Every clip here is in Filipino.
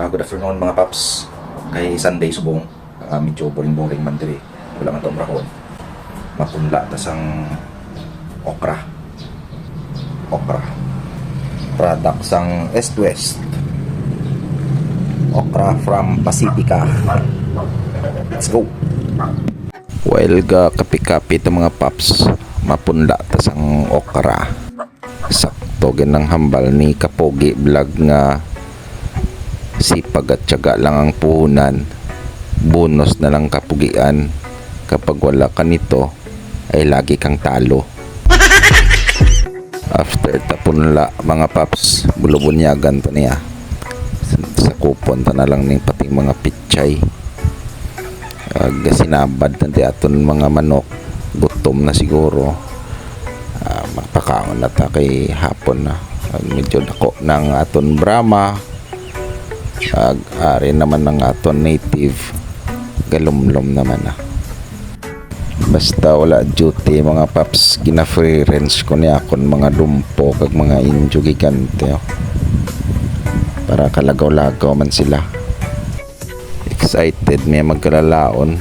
Good afternoon mga paps. Kay Sunday subong, medyo boring-boring man diri. Wala man to brahon. Mapunla tas ang okra. Okra. Product sang East West. Okra from Pacifica. Let's go. While ga kapi-kapi ito mga paps, mapunla tas ang okra. Sakto ganang hambal ni Kapogi Vlog nga sipag at tiyaga lang ang puhunan, bonus na lang kapugian. Kapag wala ka nito ay lagi kang talo. After tapunla mga paps, bulubunyagan to niya sa kupon ta na lang ning pating mga pichay. Sinabad na di aton mga manok, gutom na siguro. Magpakaon na ta kay hapon na. Medyo dako ng aton Brahma. Ari naman ng aton native galumlom naman basta wala duty mga paps, gina-free range ko niya akon mga dumpo kag mga injo gigante para kalagaw-lagaw man sila. Excited may magkalalaon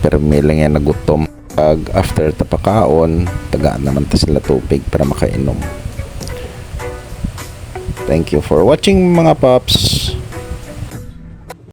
pero may lang yan nagutom. Pag after tapakaon tagaan naman ta sila tubig para makainom. Thank you for watching mga paps.